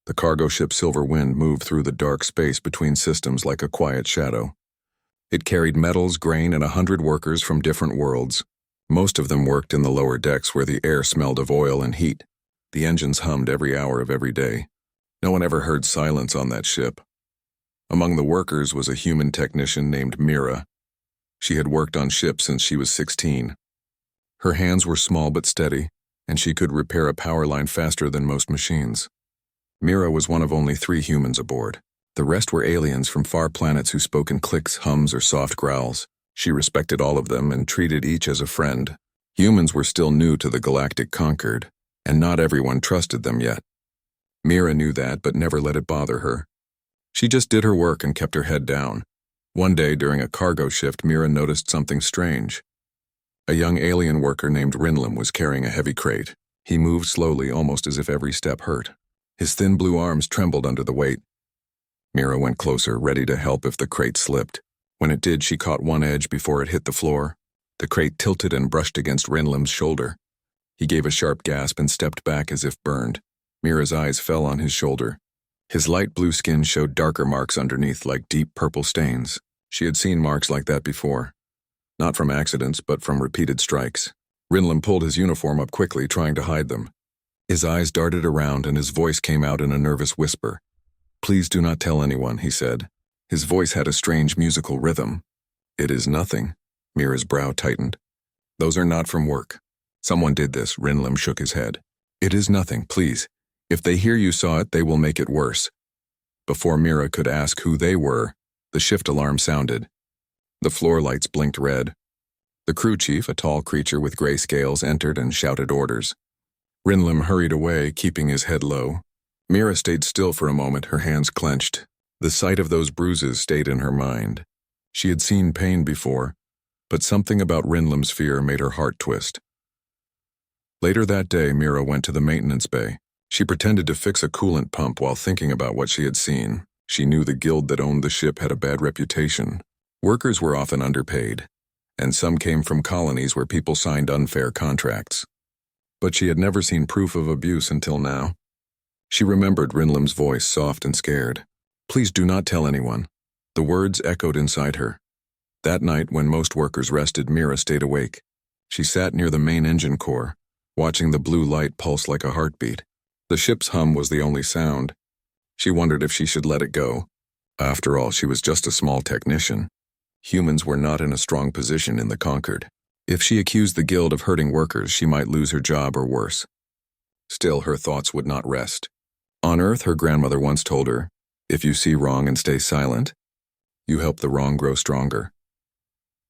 The cargo ship Silver Wind moved through the dark space between systems like a quiet shadow. It carried metals, grain, and 100 workers from different worlds. Most of them worked in the lower decks where the air smelled of oil and heat. The engines hummed every hour of every day. No one ever heard silence on that ship. Among the workers was a human technician named Mira. She had worked on ships since she was 16. Her hands were small but steady, and she could repair a power line faster than most machines. Mira was one of only 3 humans aboard. The rest were aliens from far planets who spoke in clicks, hums, or soft growls. She respected all of them and treated each as a friend. Humans were still new to the galactic conquered, and not everyone trusted them yet. Mira knew that, but never let it bother her. She just did her work and kept her head down. One day during a cargo shift, Mira noticed something strange. A young alien worker named Rinlim was carrying a heavy crate. He moved slowly, almost as if every step hurt. His thin blue arms trembled under the weight. Mira went closer, ready to help if the crate slipped. When it did, she caught one edge before it hit the floor. The crate tilted and brushed against Rinlim's shoulder. He gave a sharp gasp and stepped back as if burned. Mira's eyes fell on his shoulder. His light blue skin showed darker marks underneath like deep purple stains. She had seen marks like that before. Not from accidents, but from repeated strikes. Rinlim pulled his uniform up quickly, trying to hide them. His eyes darted around and his voice came out in a nervous whisper. "Please do not tell anyone," he said. His voice had a strange musical rhythm. "It is nothing." Mira's brow tightened. "Those are not from work. Someone did this." Rinlim shook his head. "It is nothing, please. If they hear you saw it, they will make it worse." Before Mira could ask who they were, the shift alarm sounded. The floor lights blinked red. The crew chief, a tall creature with gray scales, entered and shouted orders. Rinlim hurried away, keeping his head low. Mira stayed still for a moment, her hands clenched. The sight of those bruises stayed in her mind. She had seen pain before, but something about Rinlim's fear made her heart twist. Later that day, Mira went to the maintenance bay. She pretended to fix a coolant pump while thinking about what she had seen. She knew the guild that owned the ship had a bad reputation. Workers were often underpaid, and some came from colonies where people signed unfair contracts. But she had never seen proof of abuse until now. She remembered Rinlim's voice, soft and scared. "Please do not tell anyone." The words echoed inside her. That night, when most workers rested, Mira stayed awake. She sat near the main engine core, watching the blue light pulse like a heartbeat. The ship's hum was the only sound. She wondered if she should let it go. After all, she was just a small technician. Humans were not in a strong position in the conquered. If she accused the guild of hurting workers, she might lose her job or worse. Still, her thoughts would not rest. On Earth, her grandmother once told her, "If you see wrong and stay silent, you help the wrong grow stronger."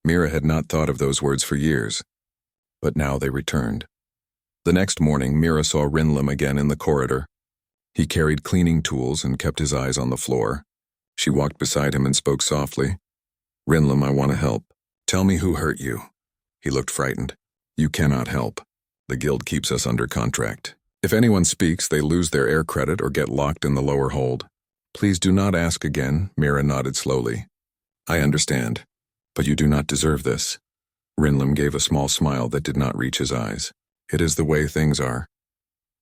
Mira had not thought of those words for years, but now they returned. The next morning, Mira saw Rinlim again in the corridor. He carried cleaning tools and kept his eyes on the floor. She walked beside him and spoke softly. "Rinlim, I want to help. Tell me who hurt you." He looked frightened. "You cannot help. The guild keeps us under contract. If anyone speaks, they lose their air credit or get locked in the lower hold. Please do not ask again." Mira nodded slowly. "I understand, but you do not deserve this." Rinlim gave a small smile that did not reach his eyes. "It is the way things are."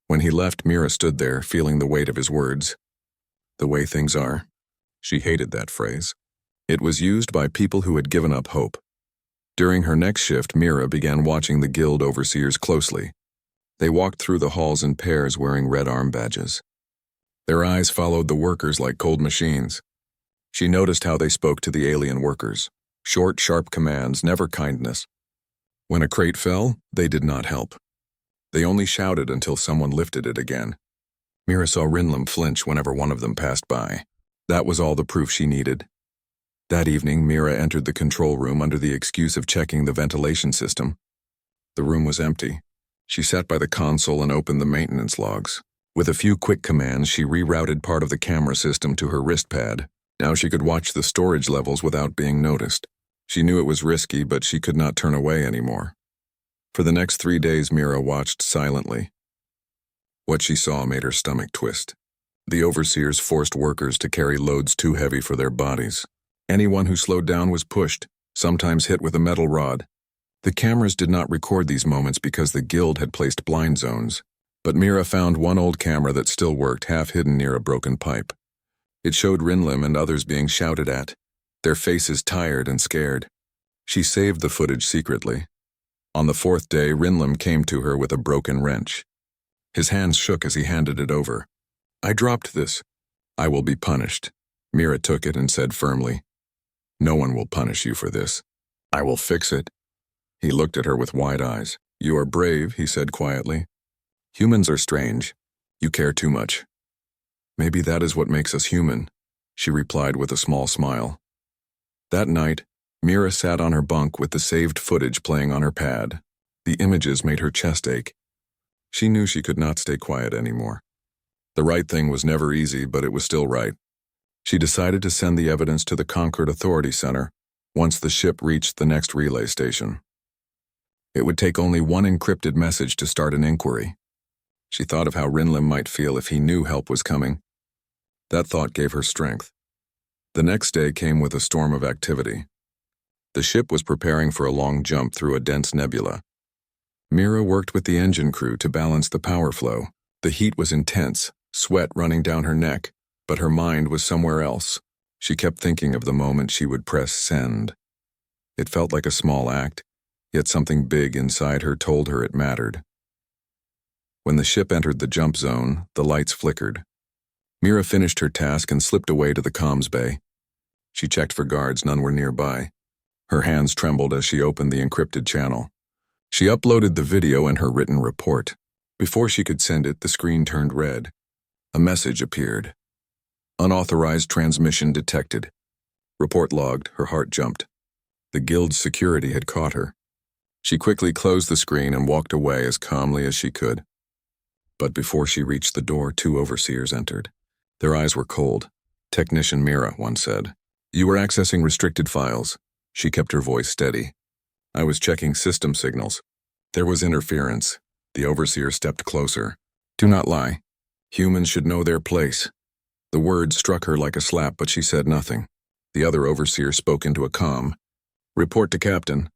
When he left, Mira stood there, feeling the weight of his words. The way things are. She hated that phrase. It was used by people who had given up hope. During her next shift, Mira began watching the guild overseers closely. They walked through the halls in pairs wearing red arm badges. Their eyes followed the workers like cold machines. She noticed how they spoke to the alien workers. Short, sharp commands, never kindness. When a crate fell, they did not help. They only shouted until someone lifted it again. Mira saw Rinlim flinch whenever one of them passed by. That was all the proof she needed. That evening, Mira entered the control room under the excuse of checking the ventilation system. The room was empty. She sat by the console and opened the maintenance logs. With a few quick commands, she rerouted part of the camera system to her wrist pad. Now she could watch the storage levels without being noticed. She knew it was risky, but she could not turn away anymore. For the next 3 days, Mira watched silently. What she saw made her stomach twist. The overseers forced workers to carry loads too heavy for their bodies. Anyone who slowed down was pushed, sometimes hit with a metal rod. The cameras did not record these moments because the guild had placed blind zones. But Mira found one old camera that still worked, half hidden near a broken pipe. It showed Rinlim and others being shouted at, their faces tired and scared. She saved the footage secretly. On the fourth day, Rinlim came to her with a broken wrench. His hands shook as he handed it over. "I dropped this. I will be punished." Mira took it and said firmly, "No one will punish you for this. I will fix it." He looked at her with wide eyes. "You are brave," he said quietly. "Humans are strange. You care too much." "Maybe that is what makes us human," she replied with a small smile. That night, Mira sat on her bunk with the saved footage playing on her pad. The images made her chest ache. She knew she could not stay quiet anymore. The right thing was never easy, but it was still right. She decided to send the evidence to the Concord Authority Center once the ship reached the next relay station. It would take only one encrypted message to start an inquiry. She thought of how Rinlim might feel if he knew help was coming. That thought gave her strength. The next day came with a storm of activity. The ship was preparing for a long jump through a dense nebula. Mira worked with the engine crew to balance the power flow. The heat was intense, sweat running down her neck, but her mind was somewhere else. She kept thinking of the moment she would press send. It felt like a small act, yet something big inside her told her it mattered. When the ship entered the jump zone, the lights flickered. Mira finished her task and slipped away to the comms bay. She checked for guards, none were nearby. Her hands trembled as she opened the encrypted channel. She uploaded the video and her written report. Before she could send it, the screen turned red. A message appeared. "Unauthorized transmission detected." Report logged, her heart jumped. The guild's security had caught her. She quickly closed the screen and walked away as calmly as she could. But before she reached the door, two overseers entered. Their eyes were cold. "Technician Mira," one said. "You were accessing restricted files." She kept her voice steady. "I was checking system signals." There was interference. The overseer stepped closer. "Do not lie. Humans should know their place." The words struck her like a slap, but she said nothing. The other overseer spoke into a comm. "Report to Captain.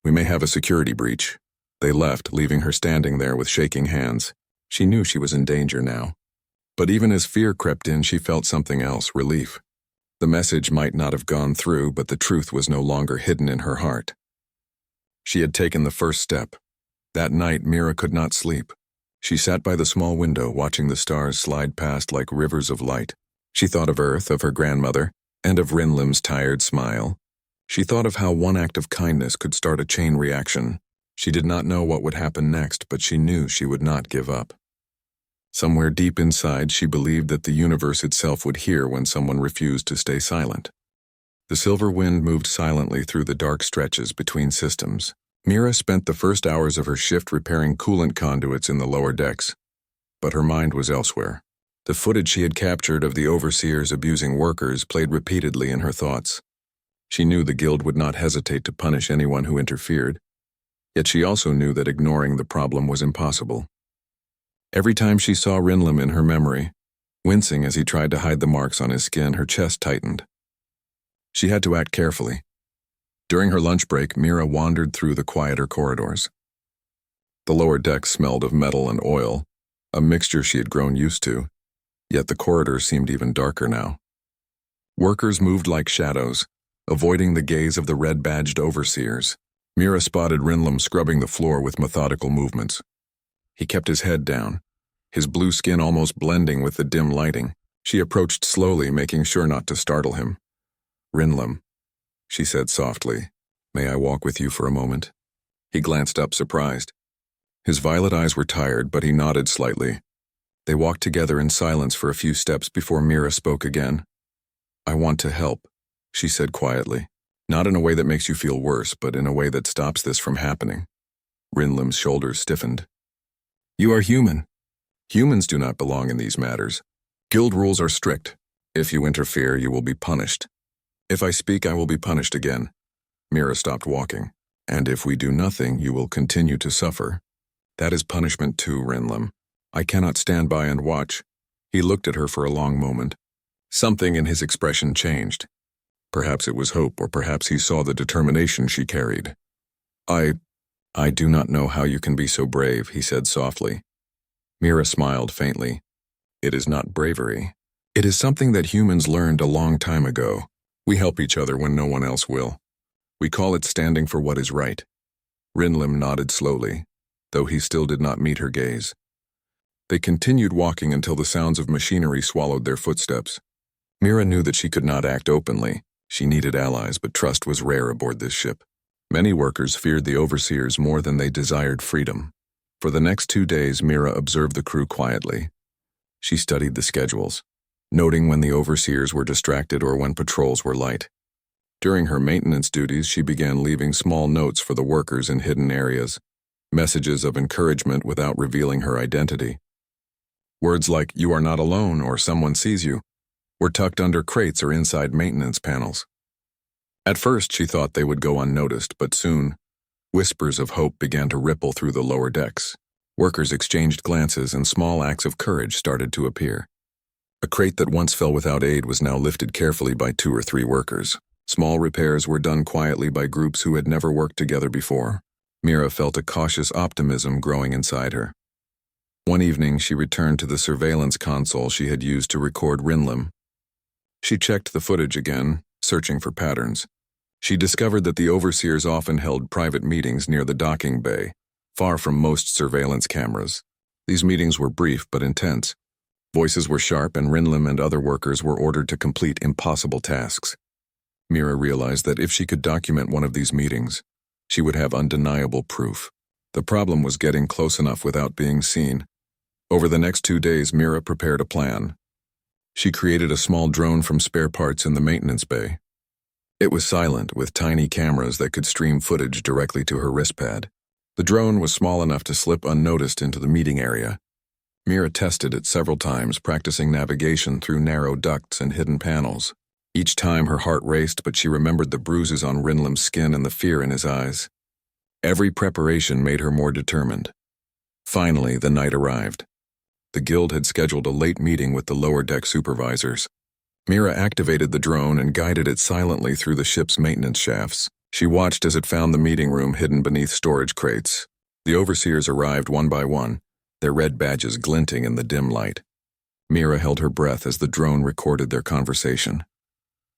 We may have a security breach." They left, leaving her standing there with shaking hands. She knew she was in danger now. But even as fear crept in, she felt something else, relief. The message might not have gone through, but the truth was no longer hidden in her heart. She had taken the first step. That night, Mira could not sleep. She sat by the small window, watching the stars slide past like rivers of light. She thought of Earth, of her grandmother, and of Rinlim's tired smile. She thought of how one act of kindness could start a chain reaction. She did not know what would happen next, but she knew she would not give up. Somewhere deep inside, she believed that the universe itself would hear when someone refused to stay silent. The silver wind moved silently through the dark stretches between systems. Mira spent the first hours of her shift repairing coolant conduits in the lower decks. But her mind was elsewhere. The footage she had captured of the overseers abusing workers played repeatedly in her thoughts. She knew the guild would not hesitate to punish anyone who interfered. Yet she also knew that ignoring the problem was impossible. Every time she saw Rinlim in her memory, wincing as he tried to hide the marks on his skin, her chest tightened. She had to act carefully. During her lunch break, Mira wandered through the quieter corridors. The lower deck smelled of metal and oil, a mixture she had grown used to, yet the corridors seemed even darker now. Workers moved like shadows, avoiding the gaze of the red-badged overseers. Mira spotted Rinlim scrubbing the floor with methodical movements. He kept his head down, his blue skin almost blending with the dim lighting. She approached slowly, making sure not to startle him. "Rinlim," she said softly, "may I walk with you for a moment?" He glanced up, surprised. His violet eyes were tired, but he nodded slightly. They walked together in silence for a few steps before Mira spoke again. "I want to help," she said quietly. "Not in a way that makes you feel worse, but in a way that stops this from happening." Rinlim's shoulders stiffened. "You are human. Humans do not belong in these matters. Guild rules are strict. If you interfere, you will be punished. If I speak, I will be punished again." Mira stopped walking. "And if we do nothing, you will continue to suffer. That is punishment too, Rinlim. I cannot stand by and watch." He looked at her for a long moment. Something in his expression changed. Perhaps it was hope, or perhaps he saw the determination she carried. I do not know how you can be so brave," he said softly. Mira smiled faintly. It is not bravery. It is something that humans learned a long time ago. We help each other when no one else will. We call it standing for what is right. Rinlim nodded slowly, though he still did not meet her gaze. They continued walking until the sounds of machinery swallowed their footsteps. Mira knew that she could not act openly. She needed allies, but trust was rare aboard this ship. Many workers feared the overseers more than they desired freedom. For the next 2 days, Mira observed the crew quietly. She studied the schedules, noting when the overseers were distracted or when patrols were light. During her maintenance duties, she began leaving small notes for the workers in hidden areas, messages of encouragement without revealing her identity. Words like, "You are not alone," or "Someone sees you," were tucked under crates or inside maintenance panels. At first, she thought they would go unnoticed, but soon, whispers of hope began to ripple through the lower decks. Workers exchanged glances and small acts of courage started to appear. A crate that once fell without aid was now lifted carefully by 2 or 3 workers. Small repairs were done quietly by groups who had never worked together before. Mira felt a cautious optimism growing inside her. One evening, she returned to the surveillance console she had used to record Rinlim. She checked the footage again, searching for patterns. She discovered that the overseers often held private meetings near the docking bay, far from most surveillance cameras. These meetings were brief but intense. Voices were sharp, and Rinlim and other workers were ordered to complete impossible tasks. Mira realized that if she could document one of these meetings, she would have undeniable proof. The problem was getting close enough without being seen. Over the next 2 days, Mira prepared a plan. She created a small drone from spare parts in the maintenance bay. It was silent, with tiny cameras that could stream footage directly to her wristpad. The drone was small enough to slip unnoticed into the meeting area. Mira tested it several times, practicing navigation through narrow ducts and hidden panels. Each time her heart raced, but she remembered the bruises on Rinlim's skin and the fear in his eyes. Every preparation made her more determined. Finally, the night arrived. The guild had scheduled a late meeting with the lower deck supervisors. Mira activated the drone and guided it silently through the ship's maintenance shafts. She watched as it found the meeting room hidden beneath storage crates. The overseers arrived one by one, their red badges glinting in the dim light. Mira held her breath as the drone recorded their conversation.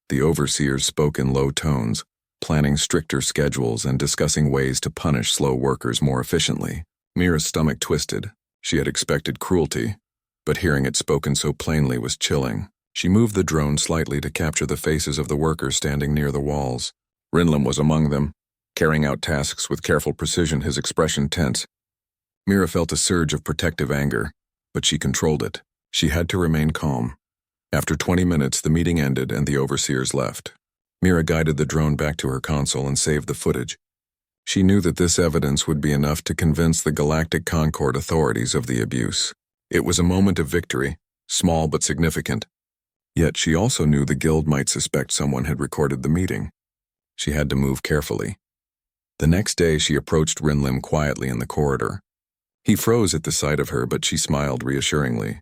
The overseers spoke in low tones, planning stricter schedules and discussing ways to punish slow workers more efficiently. Mira's stomach twisted. She had expected cruelty, but hearing it spoken so plainly was chilling. She moved the drone slightly to capture the faces of the workers standing near the walls. Rinlim was among them, carrying out tasks with careful precision, his expression tense. Mira felt a surge of protective anger, but she controlled it. She had to remain calm. After 20 minutes, the meeting ended and the overseers left. Mira guided the drone back to her console and saved the footage. She knew that this evidence would be enough to convince the Galactic Concord authorities of the abuse. It was a moment of victory, small but significant. Yet she also knew the guild might suspect someone had recorded the meeting. She had to move carefully. The next day, she approached Rinlim quietly in the corridor. He froze at the sight of her, but she smiled reassuringly.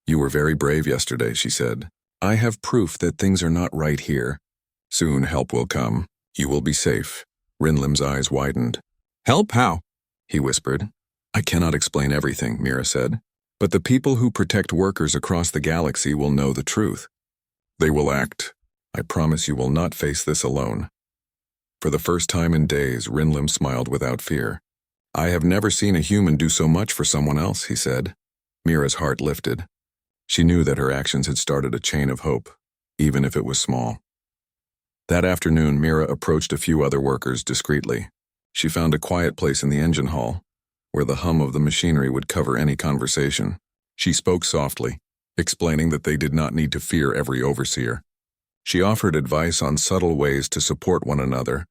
"You were very brave yesterday," she said. "I have proof that things are not right here. Soon help will come. You will be safe." Rinlim's eyes widened. "Help? How?" he whispered. "I cannot explain everything," Mira said. "But the people who protect workers across the galaxy will know the truth. They will act. I promise you will not face this alone." For the first time in days, Rinlim smiled without fear. "I have never seen a human do so much for someone else," he said. Mira's heart lifted. She knew that her actions had started a chain of hope, even if it was small. That afternoon, Mira approached a few other workers discreetly. She found a quiet place in the engine hall, where the hum of the machinery would cover any conversation. She spoke softly, explaining that they did not need to fear every overseer. She offered advice on subtle ways to support one another,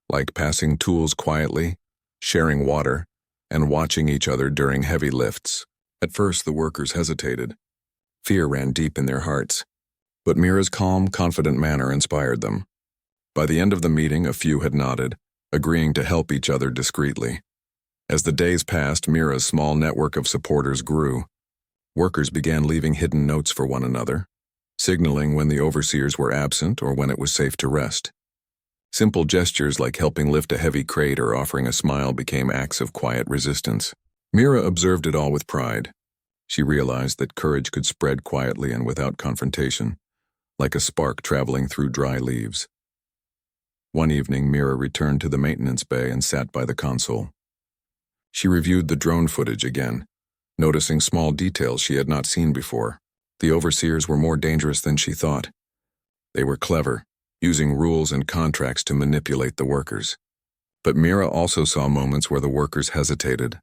like passing tools quietly, sharing water, and watching each other during heavy lifts. At first, the workers hesitated. Fear ran deep in their hearts, but Mira's calm, confident manner inspired them. By the end of the meeting, a few had nodded, agreeing to help each other discreetly. As the days passed, Mira's small network of supporters grew. Workers began leaving hidden notes for one another, signaling when the overseers were absent or when it was safe to rest. Simple gestures like helping lift a heavy crate or offering a smile became acts of quiet resistance. Mira observed it all with pride. She realized that courage could spread quietly and without confrontation, like a spark traveling through dry leaves. One evening, Mira returned to the maintenance bay and sat by the console. She reviewed the drone footage again, noticing small details she had not seen before. The overseers were more dangerous than she thought. They were clever, using rules and contracts to manipulate the workers. But Mira also saw moments where the workers hesitated,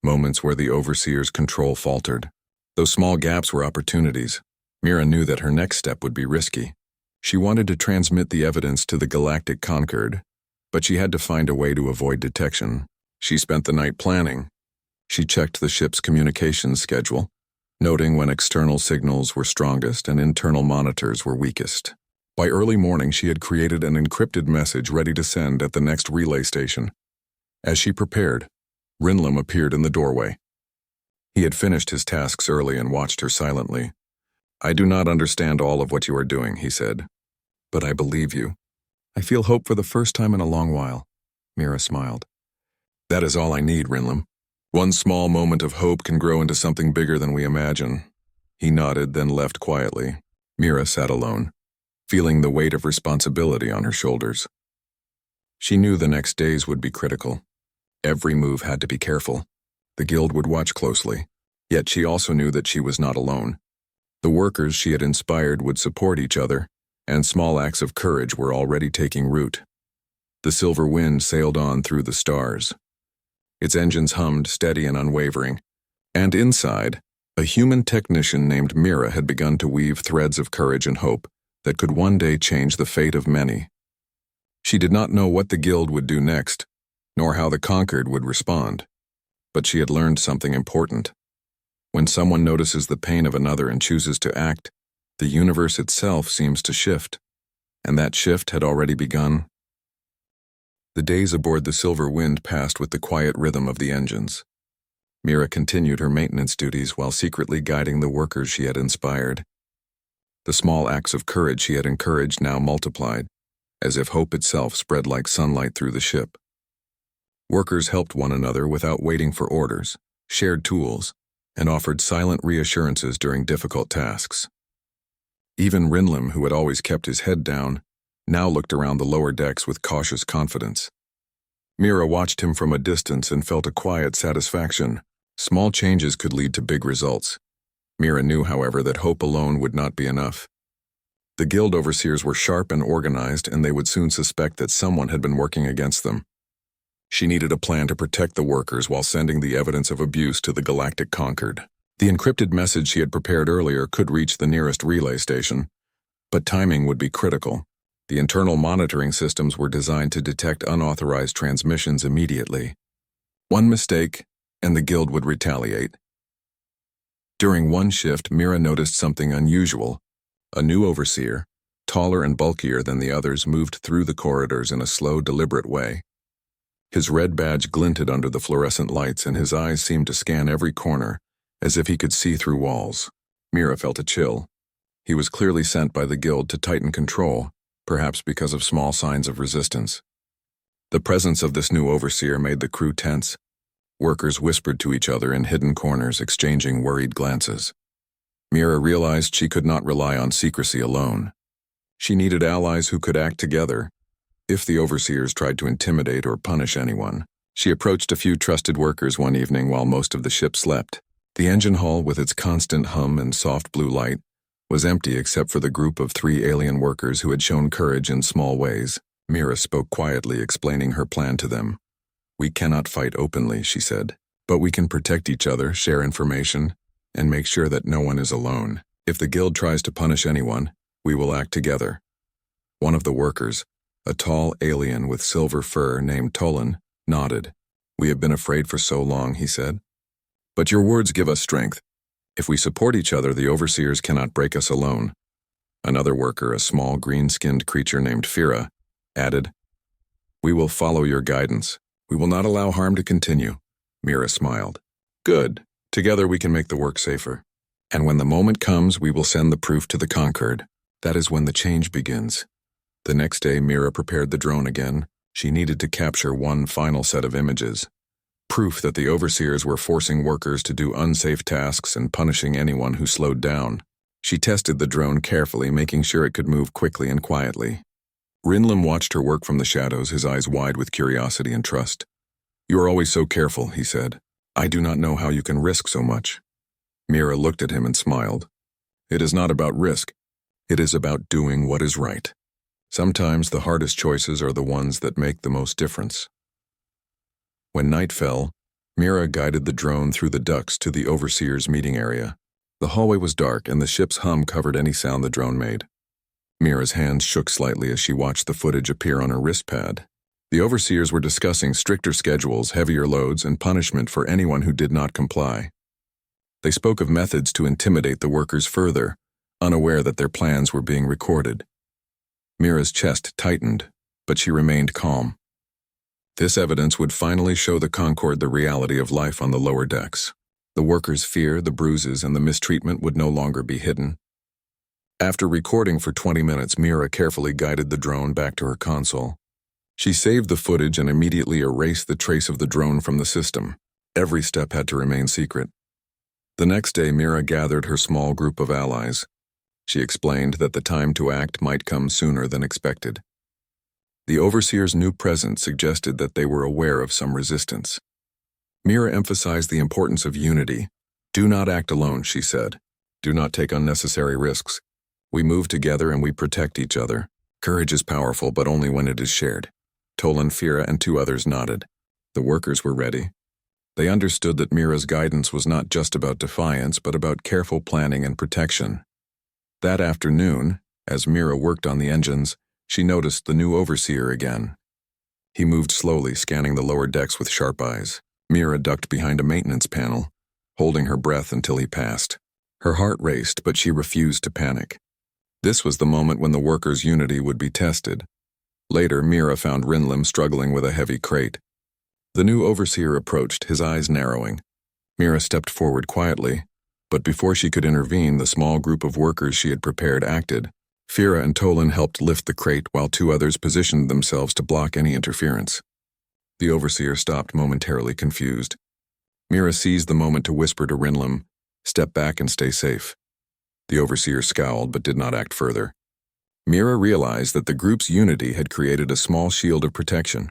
moments where the overseers' control faltered. Those small gaps were opportunities. Mira knew that her next step would be risky. She wanted to transmit the evidence to the Galactic Concord, but she had to find a way to avoid detection. She spent the night planning. She checked the ship's communications schedule, noting when external signals were strongest and internal monitors were weakest. By early morning, she had created an encrypted message ready to send at the next relay station. As she prepared, Rinlam appeared in the doorway. He had finished his tasks early and watched her silently. "I do not understand all of what you are doing," he said, "but I believe you. I feel hope for the first time in a long while." Mira smiled. "That is all I need, Rinlam. One small moment of hope can grow into something bigger than we imagine." He nodded, then left quietly. Mira sat alone, feeling the weight of responsibility on her shoulders. She knew the next days would be critical. Every move had to be careful. The guild would watch closely, yet she also knew that she was not alone. The workers she had inspired would support each other, and small acts of courage were already taking root. The silver wind sailed on through the stars. Its engines hummed steady and unwavering, and inside, a human technician named Mira had begun to weave threads of courage and hope that could one day change the fate of many. She did not know what the guild would do next, nor how the Conquered would respond, but she had learned something important. When someone notices the pain of another and chooses to act, the universe itself seems to shift, and that shift had already begun. The days aboard the Silver Wind passed with the quiet rhythm of the engines. Mira continued her maintenance duties while secretly guiding the workers she had inspired. The small acts of courage she had encouraged now multiplied, as if hope itself spread like sunlight through the ship. Workers helped one another without waiting for orders, shared tools, and offered silent reassurances during difficult tasks. Even Rinlam, who had always kept his head down, now looked around the lower decks with cautious confidence. Mira watched him from a distance and felt a quiet satisfaction. Small changes could lead to big results. Mira knew, however, that hope alone would not be enough. The guild overseers were sharp and organized, and they would soon suspect that someone had been working against them. She needed a plan to protect the workers while sending the evidence of abuse to the Galactic Concord. The encrypted message she had prepared earlier could reach the nearest relay station, but timing would be critical. The internal monitoring systems were designed to detect unauthorized transmissions immediately. One mistake, and the guild would retaliate. During one shift, Mira noticed something unusual. A new overseer, taller and bulkier than the others, moved through the corridors in a slow, deliberate way. His red badge glinted under the fluorescent lights, and his eyes seemed to scan every corner, as if he could see through walls. Mira felt a chill. He was clearly sent by the guild to tighten control, perhaps because of small signs of resistance. The presence of this new overseer made the crew tense. Workers whispered to each other in hidden corners, exchanging worried glances. Mira realized she could not rely on secrecy alone. She needed allies who could act together if the overseers tried to intimidate or punish anyone. She approached a few trusted workers one evening while most of the ship slept. The engine hull, with its constant hum and soft blue light, was empty except for the group of 3 alien workers who had shown courage in small ways. Mira spoke quietly, explaining her plan to them. "We cannot fight openly," she said, "but we can protect each other, share information, and make sure that no one is alone. If the guild tries to punish anyone, we will act together." One of the workers, a tall alien with silver fur named Tolan, nodded. "We have been afraid for so long," he said. "But your words give us strength. If we support each other, the overseers cannot break us alone." Another worker, a small green-skinned creature named Fira, added, "We will follow your guidance. We will not allow harm to continue." Mira smiled. "Good. Together we can make the work safer. And when the moment comes, we will send the proof to the Conquered. That is when the change begins." The next day, Mira prepared the drone again. She needed to capture one final set of images. proof that the overseers were forcing workers to do unsafe tasks and punishing anyone who slowed down. She tested the drone carefully, making sure it could move quickly and quietly. Rinlim watched her work from the shadows, his eyes wide with curiosity and trust. "You are always so careful," he said. "I do not know how you can risk so much." Mira looked at him and smiled. "It is not about risk. It is about doing what is right. Sometimes the hardest choices are the ones that make the most difference." When night fell, Mira guided the drone through the ducts to the overseer's meeting area. The hallway was dark and the ship's hum covered any sound the drone made. Mira's hands shook slightly as she watched the footage appear on her wrist pad. The overseers were discussing stricter schedules, heavier loads, and punishment for anyone who did not comply. They spoke of methods to intimidate the workers further, unaware that their plans were being recorded. Mira's chest tightened, but she remained calm. This evidence would finally show the Concorde the reality of life on the lower decks. The workers' fear, the bruises, and the mistreatment would no longer be hidden. After recording for 20 minutes, Mira carefully guided the drone back to her console. She saved the footage and immediately erased the trace of the drone from the system. Every step had to remain secret. The next day, Mira gathered her small group of allies. She explained that the time to act might come sooner than expected. The overseer's new presence suggested that they were aware of some resistance. Mira emphasized the importance of unity. "Do not act alone," she said. "Do not take unnecessary risks. We move together and we protect each other. Courage is powerful, but only when it is shared." Tolan, Fira, and 2 others nodded. The workers were ready. They understood that Mira's guidance was not just about defiance, but about careful planning and protection. That afternoon, as Mira worked on the engines, she noticed the new overseer again. He moved slowly, scanning the lower decks with sharp eyes. Mira ducked behind a maintenance panel, holding her breath until he passed. Her heart raced, but she refused to panic. This was the moment when the workers' unity would be tested. Later, Mira found Rinlim struggling with a heavy crate. The new overseer approached, his eyes narrowing. Mira stepped forward quietly, but before she could intervene, the small group of workers she had prepared acted. Fira and Tolan helped lift the crate while 2 others positioned themselves to block any interference. The overseer stopped, momentarily confused. Mira seized the moment to whisper to Rinlim, "Step back and stay safe." The overseer scowled but did not act further. Mira realized that the group's unity had created a small shield of protection.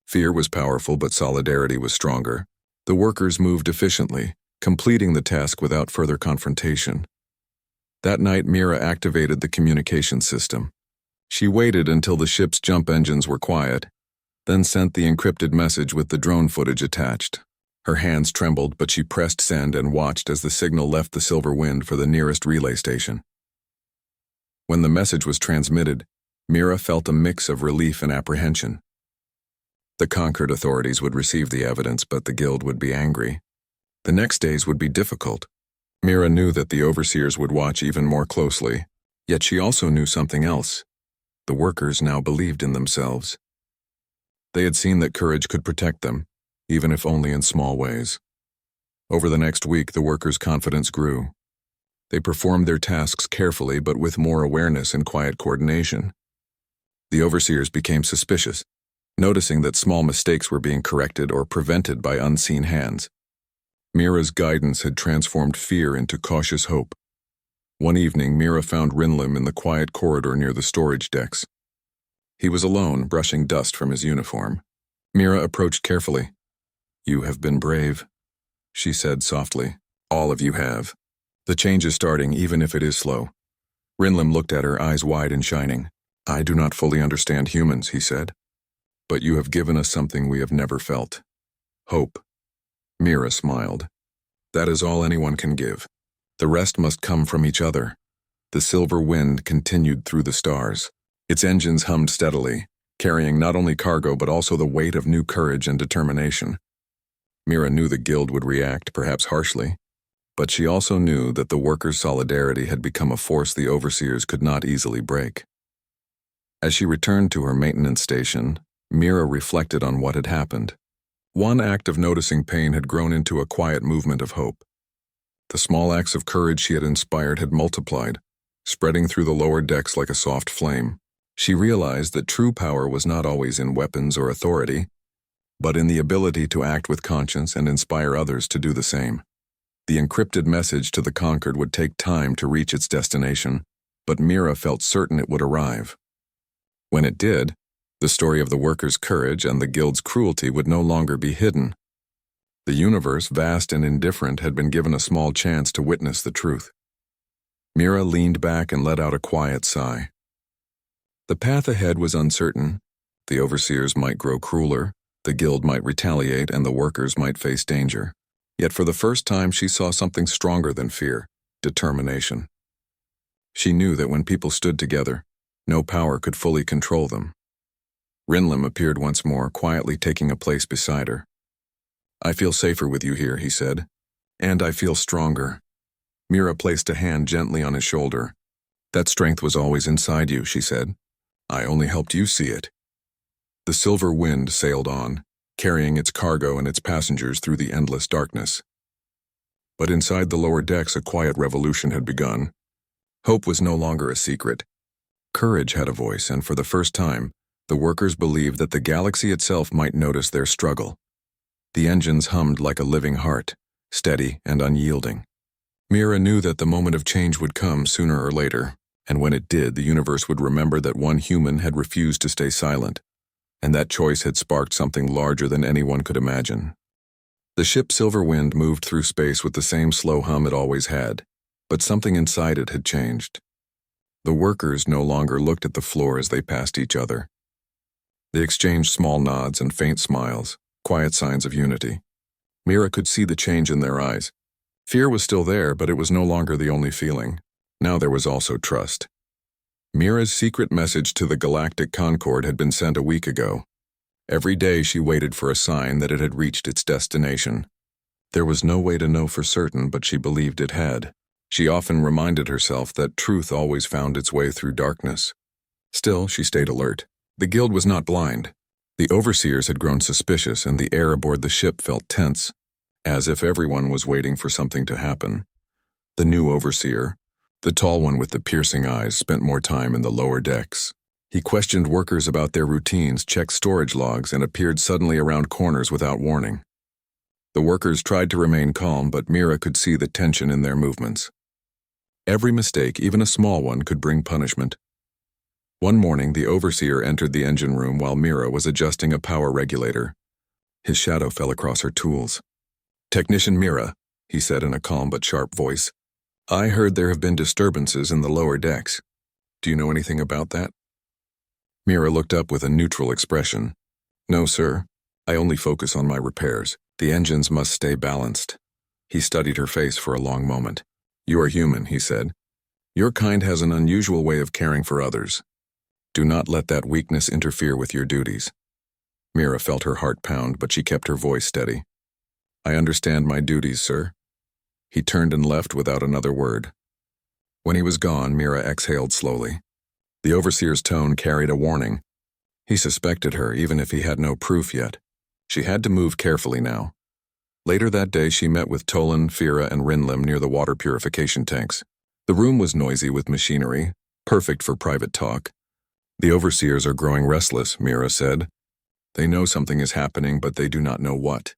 Fear was powerful, but solidarity was stronger. The workers moved efficiently, completing the task without further confrontation. That night, Mira activated the communication system. She waited until the ship's jump engines were quiet, then sent the encrypted message with the drone footage attached. Her hands trembled, but she pressed send and watched as the signal left the silver wind for the nearest relay station. When the message was transmitted, Mira felt a mix of relief and apprehension. The conquered authorities would receive the evidence, but the guild would be angry. The next days would be difficult. Mira knew that the overseers would watch even more closely, yet she also knew something else. The workers now believed in themselves. They had seen that courage could protect them, even if only in small ways. Over the next week, the workers' confidence grew. They performed their tasks carefully, but with more awareness and quiet coordination. The overseers became suspicious, noticing that small mistakes were being corrected or prevented by unseen hands. Mira's guidance had transformed fear into cautious hope. One evening, Mira found Rinlim in the quiet corridor near the storage decks. He was alone, brushing dust from his uniform. Mira approached carefully. "You have been brave," she said softly. "All of you have. The change is starting, even if it is slow." Rinlim looked at her, eyes wide and shining. "I do not fully understand humans," he said. "But you have given us something we have never felt. Hope." Mira smiled. "That is all anyone can give. The rest must come from each other." The silver wind continued through the stars. Its engines hummed steadily, carrying not only cargo but also the weight of new courage and determination. Mira knew the guild would react, perhaps harshly, but she also knew that the workers' solidarity had become a force the overseers could not easily break. As she returned to her maintenance station, Mira reflected on what had happened. One act of noticing pain had grown into a quiet movement of hope. The small acts of courage she had inspired had multiplied, spreading through the lower decks like a soft flame. She realized that true power was not always in weapons or authority. but in the ability to act with conscience and inspire others to do the same. The encrypted message to the conquered would take time to reach its destination, but Mira felt certain it would arrive. When it did, the story of the workers' courage and the guild's cruelty would no longer be hidden. The universe, vast and indifferent, had been given a small chance to witness the truth. Mira leaned back and let out a quiet sigh. The path ahead was uncertain. The overseers might grow crueler, the guild might retaliate, and the workers might face danger. Yet for the first time she saw something stronger than fear: determination. She knew that when people stood together, no power could fully control them. Rinlim appeared once more, quietly taking a place beside her. "I feel safer with you here," he said. "And I feel stronger." Mira placed a hand gently on his shoulder. "That strength was always inside you," she said. "I only helped you see it." The silver wind sailed on, carrying its cargo and its passengers through the endless darkness. But inside the lower decks a quiet revolution had begun. Hope was no longer a secret. Courage had a voice, and for the first time, the workers believed that the galaxy itself might notice their struggle. The engines hummed like a living heart, steady and unyielding. Mira knew that the moment of change would come sooner or later, and when it did, the universe would remember that one human had refused to stay silent, and that choice had sparked something larger than anyone could imagine. The ship Silver Wind moved through space with the same slow hum it always had, but something inside it had changed. The workers no longer looked at the floor as they passed each other. They exchanged small nods and faint smiles, quiet signs of unity. Mira could see the change in their eyes. Fear was still there, but it was no longer the only feeling. Now there was also trust. Mira's secret message to the Galactic Concord had been sent a week ago. Every day she waited for a sign that it had reached its destination. There was no way to know for certain, but she believed it had. She often reminded herself that truth always found its way through darkness. Still, she stayed alert. The guild was not blind. The overseers had grown suspicious, and the air aboard the ship felt tense, as if everyone was waiting for something to happen. The new overseer, the tall one with the piercing eyes, spent more time in the lower decks. He questioned workers about their routines, checked storage logs, and appeared suddenly around corners without warning. The workers tried to remain calm, but Mira could see the tension in their movements. Every mistake, even a small one, could bring punishment. One morning, the overseer entered the engine room while Mira was adjusting a power regulator. His shadow fell across her tools. "Technician Mira," he said in a calm but sharp voice. "I heard there have been disturbances in the lower decks. Do you know anything about that?" Mira looked up with a neutral expression. "No, sir. I only focus on my repairs. The engines must stay balanced." He studied her face for a long moment. "You are human," he said. "Your kind has an unusual way of caring for others. Do not let that weakness interfere with your duties." Mira felt her heart pound, but she kept her voice steady. "I understand my duties, sir." He turned and left without another word. When he was gone, Mira exhaled slowly. The overseer's tone carried a warning. He suspected her, even if he had no proof yet. She had to move carefully now. Later that day, she met with Tolan, Fira, and Rinlim near the water purification tanks. The room was noisy with machinery, perfect for private talk. "The overseers are growing restless," Mira said. "They know something is happening, but they do not know what.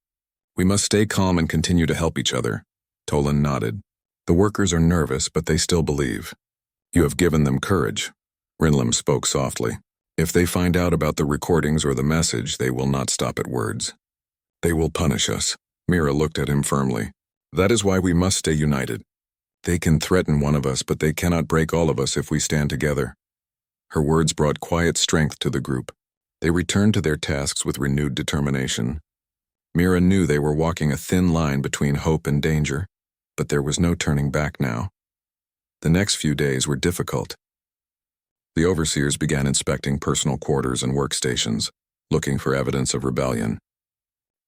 We must stay calm and continue to help each other." Tolan nodded. "The workers are nervous, but they still believe. You have given them courage." Rinlim spoke softly. "If they find out about the recordings or the message, they will not stop at words. They will punish us." Mira looked at him firmly. "That is why we must stay united. They can threaten one of us, but they cannot break all of us if we stand together." Her words brought quiet strength to the group. They returned to their tasks with renewed determination. Mira knew they were walking a thin line between hope and danger, but there was no turning back now. The next few days were difficult. The overseers began inspecting personal quarters and workstations, looking for evidence of rebellion.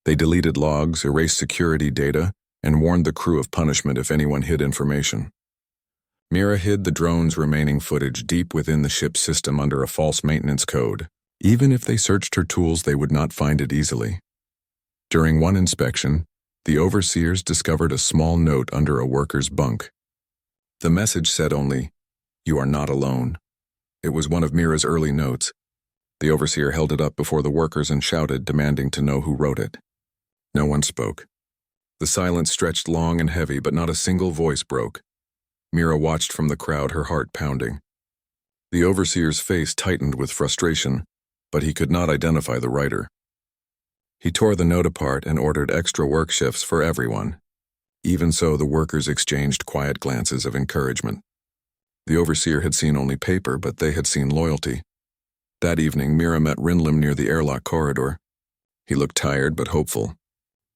They deleted logs, erased security data, and warned the crew of punishment if anyone hid information. Mira hid the drone's remaining footage deep within the ship's system under a false maintenance code. Even if they searched her tools, they would not find it easily. During one inspection, the overseers discovered a small note under a worker's bunk. The message said only, "You are not alone." It was one of Mira's early notes. The overseer held it up before the workers and shouted, demanding to know who wrote it. No one spoke. The silence stretched long and heavy, but not a single voice broke. Mira watched from the crowd, her heart pounding. The overseer's face tightened with frustration, but he could not identify the writer. He tore the note apart and ordered extra work shifts for everyone. Even so, the workers exchanged quiet glances of encouragement. The overseer had seen only paper, but they had seen loyalty. That evening, Mira met Rinlim near the airlock corridor. He looked tired but hopeful.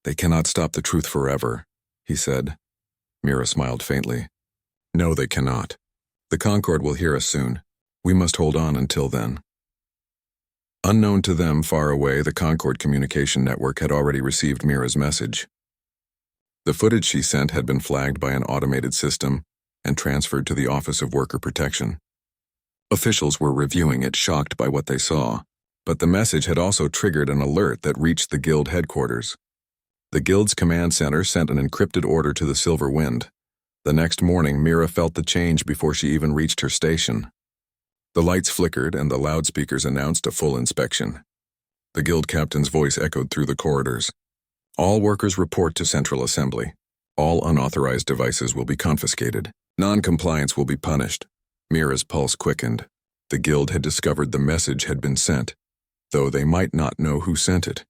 "They cannot stop the truth forever," he said. Mira smiled faintly. "No, they cannot. The Concord will hear us soon. We must hold on until then." Unknown to them, far away, the Concord communication network had already received Mira's message. The footage she sent had been flagged by an automated system and transferred to the Office of Worker Protection. Officials were reviewing it, shocked by what they saw, but the message had also triggered an alert that reached the Guild headquarters. The Guild's command center sent an encrypted order to the Silver Wind. The next morning, Mira felt the change before she even reached her station. The lights flickered and the loudspeakers announced a full inspection. The Guild captain's voice echoed through the corridors. "All workers report to Central Assembly. All unauthorized devices will be confiscated. Non-compliance will be punished." Mira's pulse quickened. The Guild had discovered the message had been sent, though they might not know who sent it.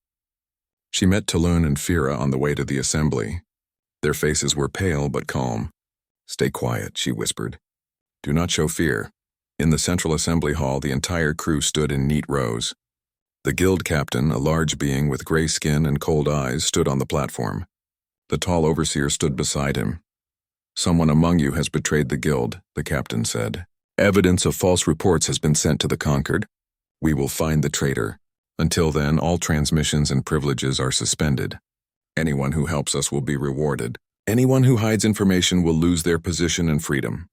She met Talun and Fira on the way to the assembly. Their faces were pale but calm. "Stay quiet," she whispered. "Do not show fear." In the Central Assembly Hall, the entire crew stood in neat rows. The Guild captain, a large being with gray skin and cold eyes, stood on the platform. The tall overseer stood beside him. "Someone among you has betrayed the Guild," the captain said. "Evidence of false reports has been sent to the Concord. We will find the traitor. Until then, all transmissions and privileges are suspended. Anyone who helps us will be rewarded. Anyone who hides information will lose their position and freedom."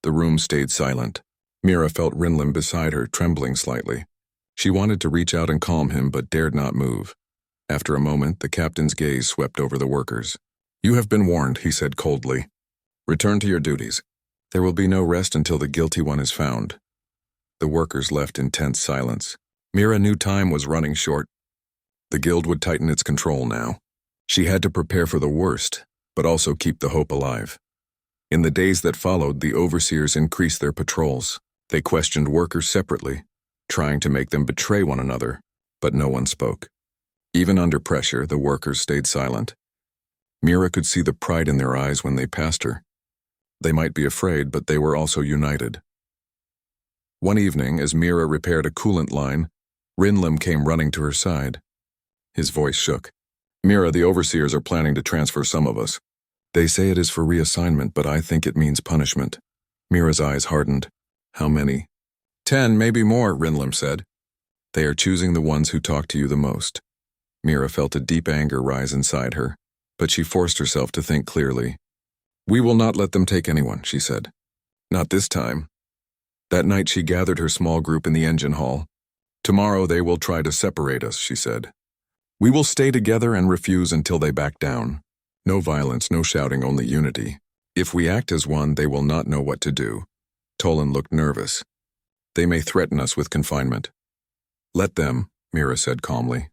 The room stayed silent. Mira felt Rinlim beside her, trembling slightly. She wanted to reach out and calm him, but dared not move. After a moment, the captain's gaze swept over the workers. "You have been warned," he said coldly. "Return to your duties. There will be no rest until the guilty one is found." The workers left in tense silence. Mira knew time was running short. The Guild would tighten its control now. She had to prepare for the worst, but also keep the hope alive. In the days that followed, the overseers increased their patrols. They questioned workers separately, trying to make them betray one another, but no one spoke. Even under pressure, the workers stayed silent. Mira could see the pride in their eyes when they passed her. They might be afraid, but they were also united. One evening, as Mira repaired a coolant line, Rinlim came running to her side. His voice shook. "Mira, the overseers are planning to transfer some of us. They say it is for reassignment, but I think it means punishment." Mira's eyes hardened. "How many?" 10, maybe more," Rinlim said. "They are choosing the ones who talk to you the most." Mira felt a deep anger rise inside her, but she forced herself to think clearly. "We will not let them take anyone," she said. "Not this time." That night she gathered her small group in the engine hall. "Tomorrow they will try to separate us," she said. "We will stay together and refuse until they back down. No violence, no shouting, only unity. If we act as one, they will not know what to do." Tolan looked nervous. "They may threaten us with confinement." "Let them," Mira said calmly.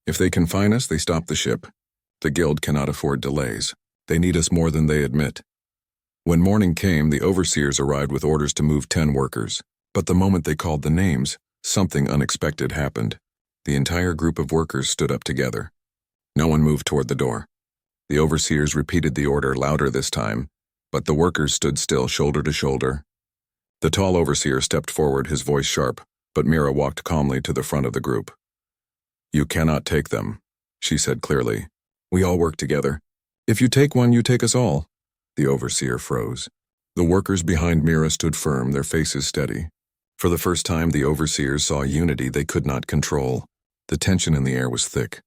"If they confine us, they stop the ship. The Guild cannot afford delays. They need us more than they admit." When morning came, the overseers arrived with orders to move 10 workers. But the moment they called the names, something unexpected happened. The entire group of workers stood up together. No one moved toward the door. The overseers repeated the order louder this time, but the workers stood still, shoulder to shoulder. The tall overseer stepped forward, his voice sharp, but Mira walked calmly to the front of the group. "You cannot take them," she said clearly. "We all work together. If you take one, you take us all." The overseer froze. The workers behind Mira stood firm, their faces steady. For the first time, the overseers saw unity they could not control. The tension in the air was thick.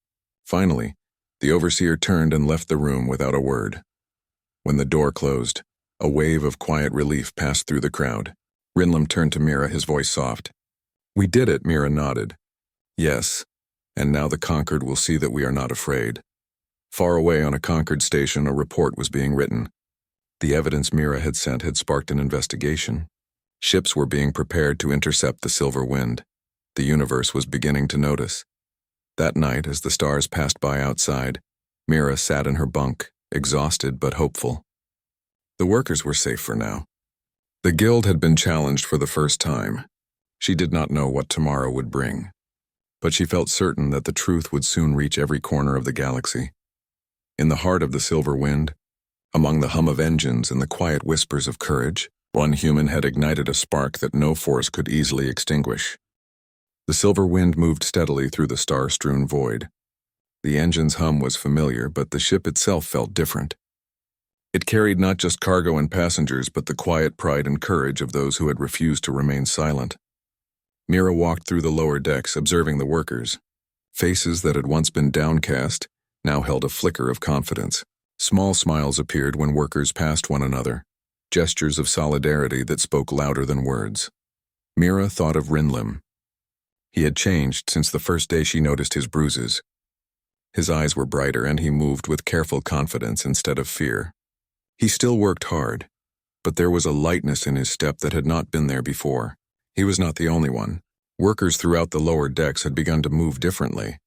Finally, the overseer turned and left the room without a word. When the door closed, a wave of quiet relief passed through the crowd. Rinlim turned to Mira, his voice soft. "We did it," Mira nodded. "Yes, and now the Concord will see that we are not afraid." Far away on a Concord station, a report was being written. The evidence Mira had sent had sparked an investigation. Ships were being prepared to intercept the Silver Wind. The universe was beginning to notice. That night, as the stars passed by outside, Mira sat in her bunk, exhausted but hopeful. The workers were safe for now. The guild had been challenged for the first time. She did not know what tomorrow would bring, but she felt certain that the truth would soon reach every corner of the galaxy. In the heart of the silver wind, among the hum of engines and the quiet whispers of courage, one human had ignited a spark that no force could easily extinguish. The silver wind moved steadily through the star-strewn void. The engine's hum was familiar, but the ship itself felt different. It carried not just cargo and passengers, but the quiet pride and courage of those who had refused to remain silent. Mira walked through the lower decks, observing the workers. Faces that had once been downcast now held a flicker of confidence. Small smiles appeared when workers passed one another, gestures of solidarity that spoke louder than words. Mira thought of Rinlim. He had changed since the first day she noticed his bruises. His eyes were brighter and he moved with careful confidence instead of fear. He still worked hard, but there was a lightness in his step that had not been there before. He was not the only one. Workers throughout the lower decks had begun to move differently,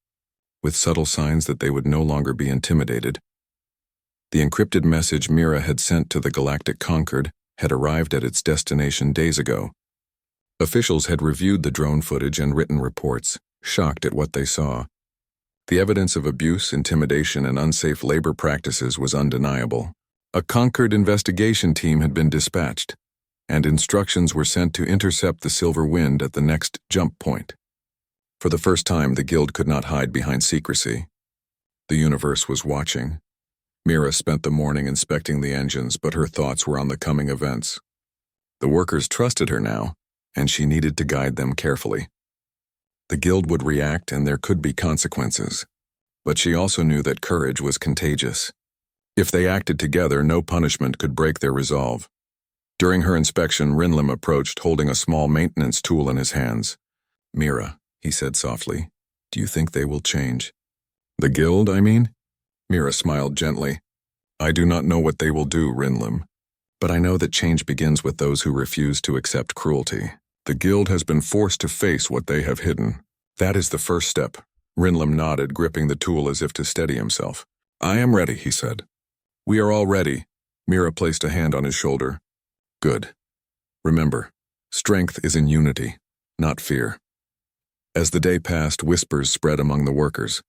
with subtle signs that they would no longer be intimidated. The encrypted message Mira had sent to the Galactic Concord had arrived at its destination days ago. Officials had reviewed the drone footage and written reports, shocked at what they saw. The evidence of abuse, intimidation, and unsafe labor practices was undeniable. A Concord investigation team had been dispatched, and instructions were sent to intercept the silver wind at the next jump point. For the first time, the guild could not hide behind secrecy. The universe was watching. Mira spent the morning inspecting the engines, but her thoughts were on the coming events. The workers trusted her now, and she needed to guide them carefully. The guild would react and there could be consequences, but she also knew that courage was contagious. If they acted together, no punishment could break their resolve. During her inspection, Rinlim approached, holding a small maintenance tool in his hands. "Mira," he said softly, "do you think they will change?" "The guild, I mean?" Mira smiled gently. "I do not know what they will do, Rinlim, but I know that change begins with those who refuse to accept cruelty. The guild has been forced to face what they have hidden. That is the first step." Rinlim nodded, gripping the tool as if to steady himself. "I am ready," he said. "We are all ready." Mira placed a hand on his shoulder. "Good. Remember, strength is in unity, not fear." As the day passed, whispers spread among the workers.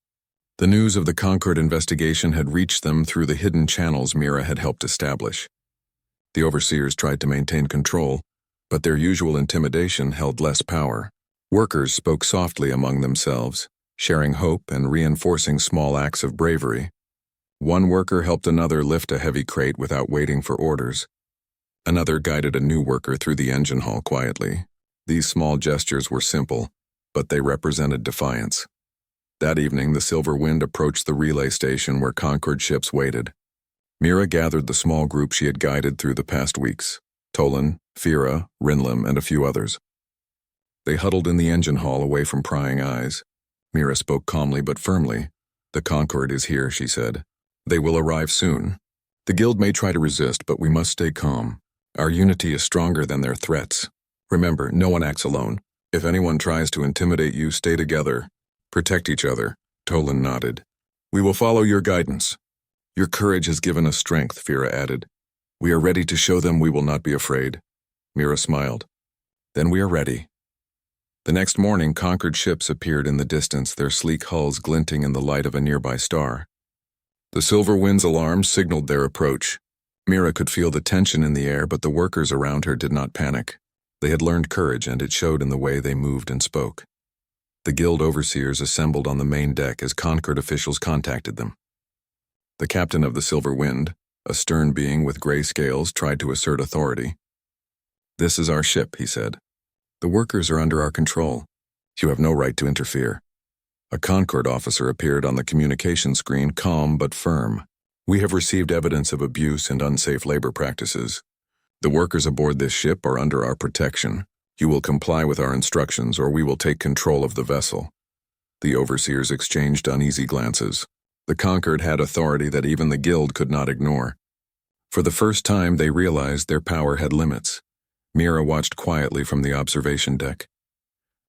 The news of the Concord investigation had reached them through the hidden channels Mira had helped establish. The overseers tried to maintain control, but their usual intimidation held less power. Workers spoke softly among themselves, sharing hope and reinforcing small acts of bravery. One worker helped another lift a heavy crate without waiting for orders. Another guided a new worker through the engine hall quietly. These small gestures were simple, but they represented defiance. That evening, the silver wind approached the relay station where Concord ships waited. Mira gathered the small group she had guided through the past weeks: Tolan, Fira, Rinlim, and a few others. They huddled in the engine hall away from prying eyes. Mira spoke calmly but firmly. "The Concord is here," she said. "They will arrive soon. The guild may try to resist, but we must stay calm. Our unity is stronger than their threats. Remember, no one acts alone. If anyone tries to intimidate you, stay together. Protect each other." Tolan nodded. "We will follow your guidance." "Your courage has given us strength," Fira added. "We are ready to show them we will not be afraid." Mira smiled. "Then we are ready." The next morning, Concord ships appeared in the distance, their sleek hulls glinting in the light of a nearby star. The silver wind's alarm signaled their approach. Mira could feel the tension in the air, but the workers around her did not panic. They had learned courage, and it showed in the way they moved and spoke. The guild overseers assembled on the main deck as Concord officials contacted them. The captain of the Silver Wind, a stern being with gray scales, tried to assert authority. "This is our ship," he said. "The workers are under our control. You have no right to interfere." A Concord officer appeared on the communication screen, calm but firm. "We have received evidence of abuse and unsafe labor practices. The workers aboard this ship are under our protection. You will comply with our instructions, or we will take control of the vessel." The overseers exchanged uneasy glances. The Concord had authority that even the guild could not ignore. For the first time, they realized their power had limits. Mira watched quietly from the observation deck.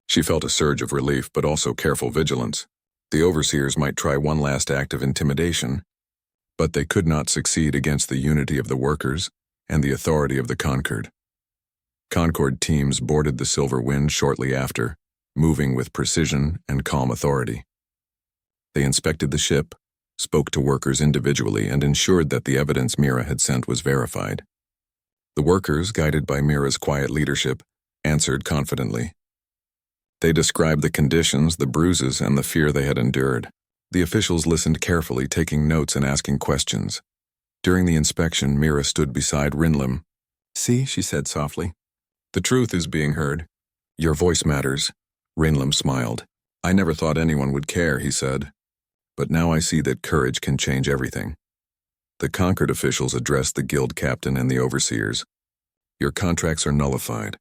She felt a surge of relief, but also careful vigilance. The overseers might try one last act of intimidation, but they could not succeed against the unity of the workers and the authority of the Concord. Concord teams boarded the Silver Wind shortly after, moving with precision and calm authority. They inspected the ship, spoke to workers individually, and ensured that the evidence Mira had sent was verified. The workers, guided by Mira's quiet leadership, answered confidently. They described the conditions, the bruises, and the fear they had endured. The officials listened carefully, taking notes and asking questions. During the inspection, Mira stood beside Rinlim. "See," she said softly. "The truth is being heard. Your voice matters." Rinlim smiled. "I never thought anyone would care," he said. "But now I see that courage can change everything." The Concord officials addressed the guild captain and the overseers. "Your contracts are nullified.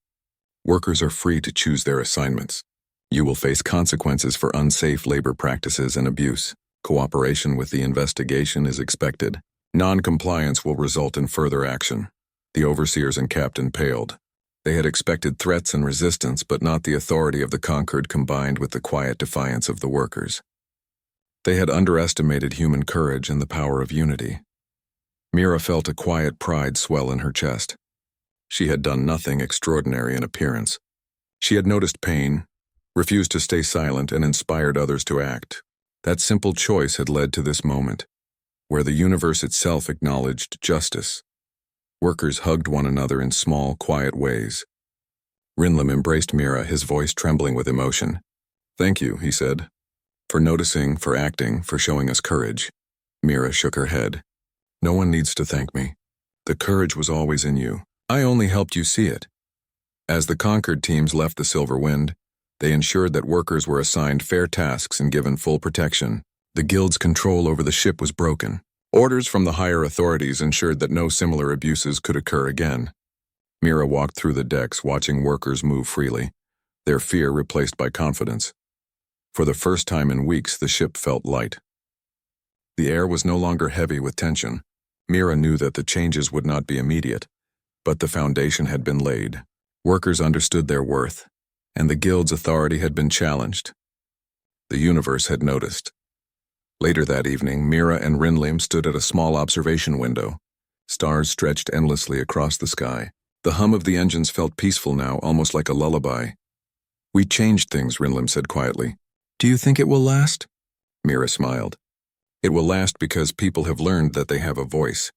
Workers are free to choose their assignments. You will face consequences for unsafe labor practices and abuse. Cooperation with the investigation is expected. Non-compliance will result in further action." The overseers and captain paled. They had expected threats and resistance, but not the authority of the Concord combined with the quiet defiance of the workers. They had underestimated human courage and the power of unity. Mira felt a quiet pride swell in her chest. She had done nothing extraordinary in appearance. She had noticed pain, refused to stay silent, and inspired others to act. That simple choice had led to this moment, where the universe itself acknowledged justice. Workers hugged one another in small, quiet ways. Rinlim embraced Mira, his voice trembling with emotion. "Thank you," he said, "for noticing, for acting, for showing us courage." Mira shook her head. "No one needs to thank me. The courage was always in you. I only helped you see it." As the Concord teams left the Silver Wind, they ensured that workers were assigned fair tasks and given full protection. The guild's control over the ship was broken. Orders from the higher authorities ensured that no similar abuses could occur again. Mira walked through the decks, watching workers move freely, their fear replaced by confidence. For the first time in weeks, the ship felt light. The air was no longer heavy with tension. Mira knew that the changes would not be immediate, but the foundation had been laid. Workers understood their worth, and the guild's authority had been challenged. The universe had noticed. Later that evening, Mira and Rinlim stood at a small observation window. Stars stretched endlessly across the sky. The hum of the engines felt peaceful now, almost like a lullaby. "We changed things," Rinlim said quietly. "Do you think it will last?" Mira smiled. "It will last because people have learned that they have a voice.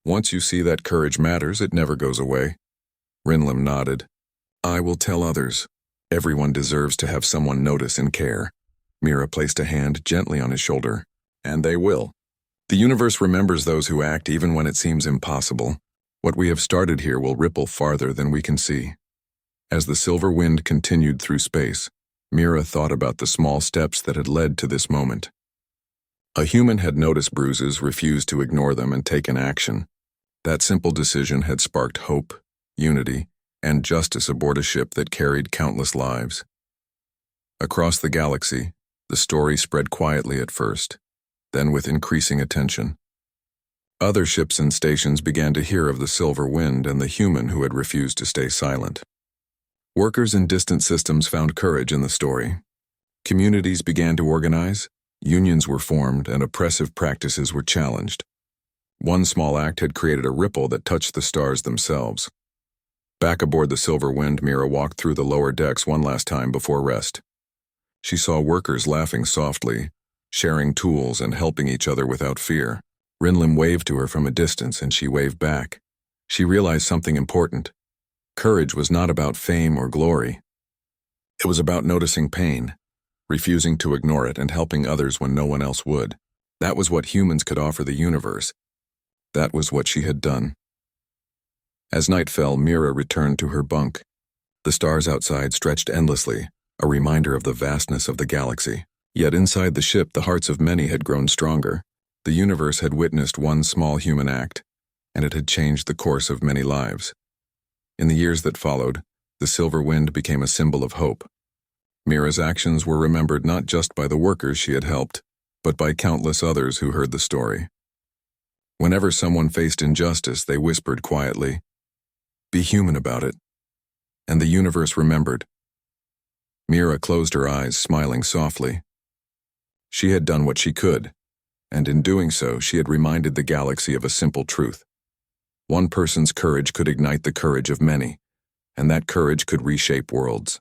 Once you see that courage matters, it never goes away." Rinlim nodded. "I will tell others. Everyone deserves to have someone notice and care." Mira placed a hand gently on his shoulder. "And they will. The universe remembers those who act even when it seems impossible. What we have started here will ripple farther than we can see." As the Silver Wind continued through space, Mira thought about the small steps that had led to this moment. A human had noticed bruises, refused to ignore them, and taken action. That simple decision had sparked hope, unity, and justice aboard a ship that carried countless lives. Across the galaxy, the story spread quietly at first, then with increasing attention. Other ships and stations began to hear of the Silver Wind and the human who had refused to stay silent. Workers in distant systems found courage in the story. Communities began to organize, unions were formed, and oppressive practices were challenged. One small act had created a ripple that touched the stars themselves. Back aboard the Silver Wind, Mira walked through the lower decks one last time before rest. She saw workers laughing softly, sharing tools and helping each other without fear. Rinlim waved to her from a distance, and she waved back. She realized something important. Courage was not about fame or glory. It was about noticing pain, refusing to ignore it, and helping others when no one else would. That was what humans could offer the universe. That was what she had done. As night fell, Mira returned to her bunk. The stars outside stretched endlessly, a reminder of the vastness of the galaxy. Yet inside the ship, the hearts of many had grown stronger. The universe had witnessed one small human act, and it had changed the course of many lives. In the years that followed, the Silver Wind became a symbol of hope. Mira's actions were remembered not just by the workers she had helped, but by countless others who heard the story. Whenever someone faced injustice, they whispered quietly, "Be human about it." And the universe remembered. Mira closed her eyes, smiling softly. She had done what she could, and in doing so, she had reminded the galaxy of a simple truth. One person's courage could ignite the courage of many, and that courage could reshape worlds.